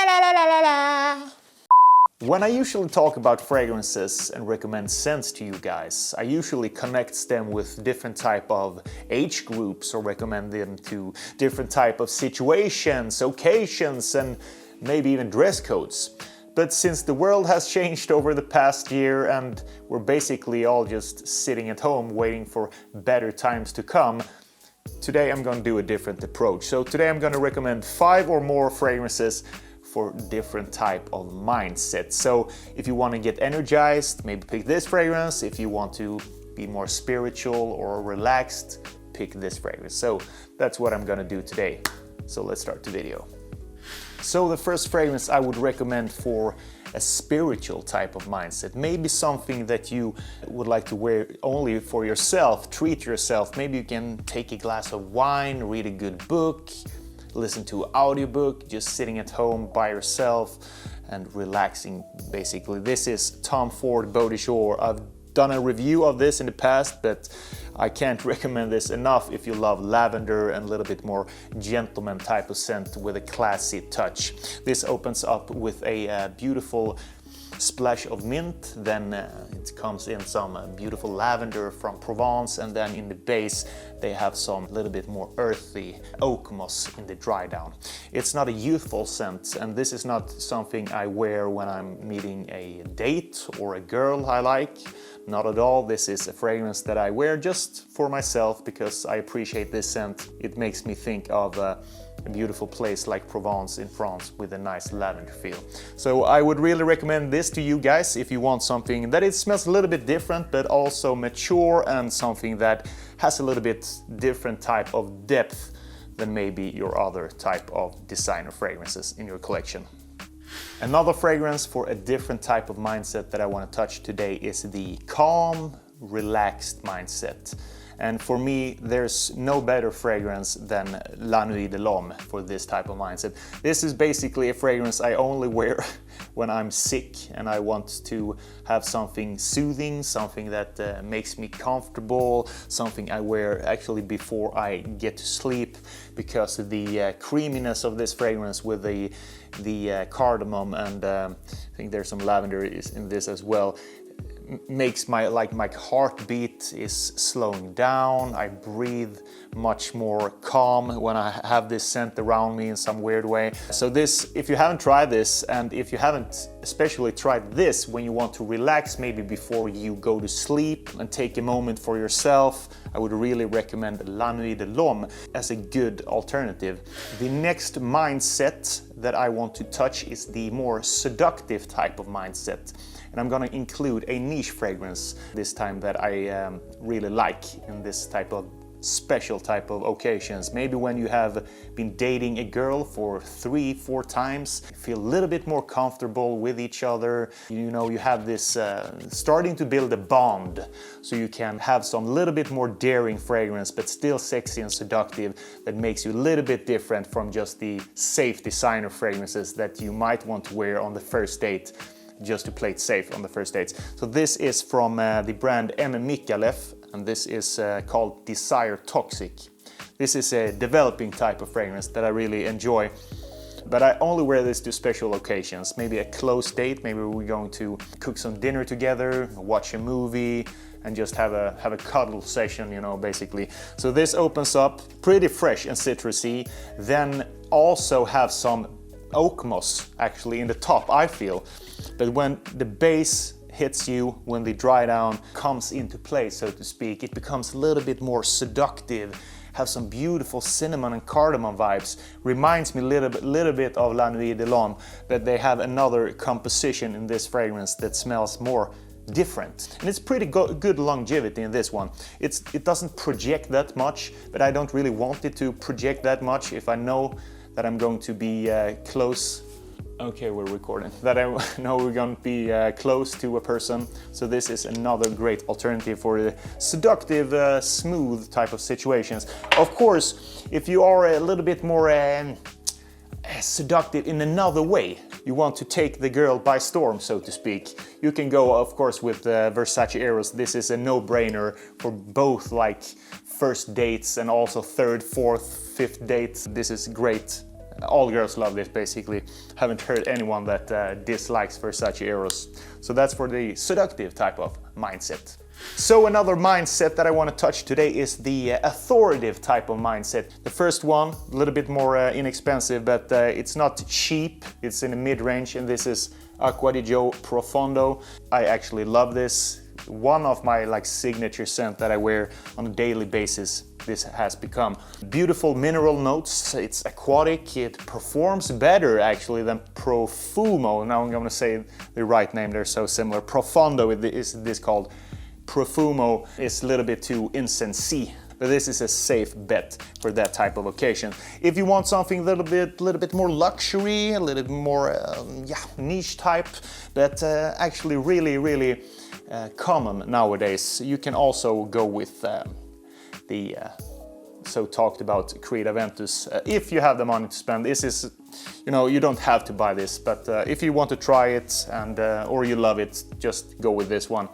la la la la la. When I usually talk about fragrances and recommend scents to you guys, I usually connect them with different type of age groups or recommend them to different type of situations, occasions, and maybe even dress codes. But since the world has changed over the past year and we're basically all just sitting at home waiting for better times to come, today I'm going to do a different approach. So today I'm going to recommend 5 or more fragrances for different type of mindset. So if you want to get energized, maybe pick this fragrance. If you want to be more spiritual or relaxed, pick this fragrance. So that's what I'm going to do today. So let's start the video. So the first fragrance I would recommend for a spiritual type of mindset, maybe something that you would like to wear only for yourself, treat yourself. Maybe you can take a glass of wine, read a good book, listen to an audiobook, just sitting at home by yourself and relaxing basically. This is Tom Ford Beau de Jour. I've done a review of this in the past, but I can't recommend this enough if you love lavender and a little bit more gentleman type of scent with a classy touch. This opens up with a beautiful splash of mint, then it comes in some beautiful lavender from Provence, and then in the base they have some little bit more earthy oak moss in the dry down. It's not a youthful scent, and this is not something I wear when I'm meeting a date or a girl I like. Not at all. This is a fragrance that I wear just for myself because I appreciate this scent. It makes me think of a beautiful place like Provence in France with a nice lavender feel. So I would really recommend this to you guys if you want something that it smells a little bit different but also mature and something that has a little bit different type of depth than maybe your other type of designer fragrances in your collection. Another fragrance for a different type of mindset that I want to touch today is the calm, relaxed mindset. And for me, there's no better fragrance than La Nuit de l'Homme for this type of mindset. This is basically a fragrance I only wear when I'm sick and I want to have something soothing, something that makes me comfortable, something I wear actually before I get to sleep, because of the creaminess of this fragrance with the cardamom and I think there's some lavender in this as well. Makes my heartbeat is slowing down. I breathe much more calm when I have this scent around me in some weird way. So this, if you haven't tried this, and if you haven't especially tried this when you want to relax, maybe before you go to sleep and take a moment for yourself, I would really recommend La Nuit de l'Homme as a good alternative. The next mindset that I want to touch is the more seductive type of mindset. And I'm gonna include a niche fragrance this time that I really like in this type of special type of occasions. Maybe when you have been dating a girl for 3-4 times, you feel a little bit more comfortable with each other. You know, you have this starting to build a bond, so you can have some little bit more daring fragrance, but still sexy and seductive, that makes you a little bit different from just the safe designer fragrances that you might want to wear on the first date, just to play it safe on the first dates. So this is from the brand M. Micallef, and this is called Desire Toxic. This is a developing type of fragrance that I really enjoy, but I only wear this to special occasions. Maybe a close date, maybe we're going to cook some dinner together, watch a movie, and just have a cuddle session, you know, basically. So this opens up pretty fresh and citrusy, then also have some oak moss actually in the top, I feel. But when the base hits you, when the dry down comes into play, so to speak, it becomes a little bit more seductive, have some beautiful cinnamon and cardamom vibes. Reminds me a little bit of La Nuit de l'Homme, but they have another composition in this fragrance that smells more different. And it's pretty good longevity in this one. It doesn't project that much, but I don't really want it to project that much if I know that I'm going to be close. Okay, we're recording. That I know we're going to be close to a person. So this is another great alternative for the seductive, smooth type of situations. Of course, if you are a little bit more seductive in another way, you want to take the girl by storm, so to speak, you can go, of course, with Versace Eros. This is a no-brainer for both like first dates and also third, fourth, fifth dates. This is great all girls love this basically. Haven't heard anyone that dislikes Versace Eros. So that's for the seductive type of mindset. So another mindset that I want to touch today is the authoritative type of mindset. The first one, a little bit more inexpensive, but it's not cheap. It's in the mid-range, and this is Acqua di Gio Profondo. I actually love this. One of my signature scent that I wear on a daily basis. This has become beautiful mineral notes. It's aquatic. It performs better actually than Profumo. Now I'm going to say the right name. They're so similar. Profondo is this called. Profumo is a little bit too incensey, but this is a safe bet for that type of occasion. If you want something a little bit more luxury, a little bit more niche type, but actually really common nowadays, you can also go with the so talked about Creed Aventus. If you have the money to spend, this is, you don't have to buy this, but if you want to try it and or you love it, just go with this one.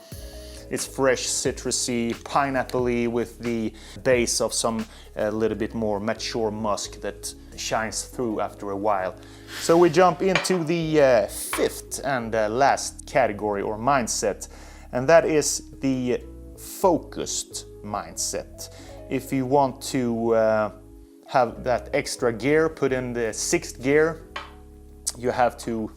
It's fresh, citrusy, pineapple-y with the base of some little bit more mature musk that shines through after a while. So we jump into the fifth and last category or mindset, and that is the focused mindset. If you want to have that extra gear put in the sixth gear, you have to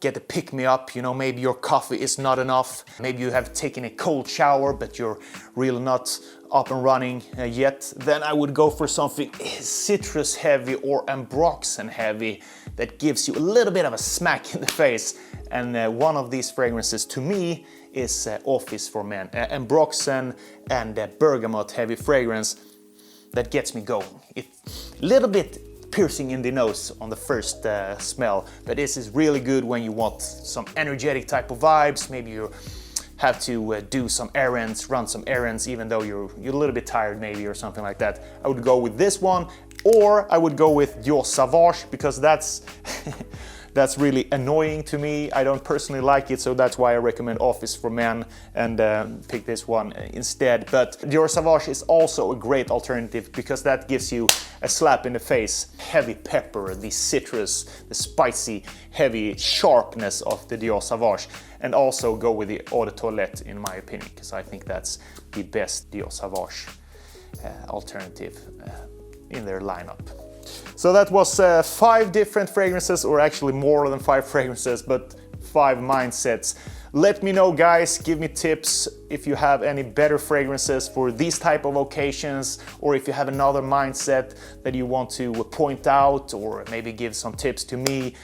get a pick-me-up. Maybe your coffee is not enough. Maybe you have taken a cold shower, but you're really not up and running yet. Then I would go for something citrus heavy or ambroxan heavy that gives you a little bit of a smack in the face. And one of these fragrances to me is Office for Men. Ambroxan and bergamot heavy fragrance that gets me going. It's a little bit piercing in the nose on the first smell, but this is really good when you want some energetic type of vibes. Maybe you have to do some errands, run some errands, even though you're a little bit tired maybe or something like that. I would go with this one, or I would go with Jour because that's that's really annoying to me. I don't personally like it, so that's why I recommend Office for Men and pick this one instead. But Jour is also a great alternative because that gives you a slap in the face. Heavy pepper, the citrus, the spicy, heavy sharpness of the Jour Sauvage. And also go with the Eau de Toilette in my opinion, because I think that's the best Jour Sauvage alternative in their lineup. So that was 5 different fragrances, or actually more than 5 fragrances, but 5 mindsets. Let me know, guys, give me tips if you have any better fragrances for these type of occasions, or if you have another mindset that you want to point out, or maybe give some tips to me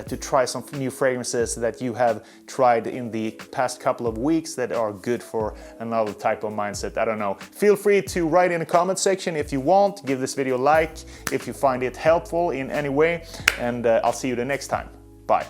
to try some new fragrances that you have tried in the past couple of weeks that are good for another type of mindset. I don't know. Feel free to write in the comment section if you want. Give this video a like if you find it helpful in any way, and I'll see you the next time. Bye.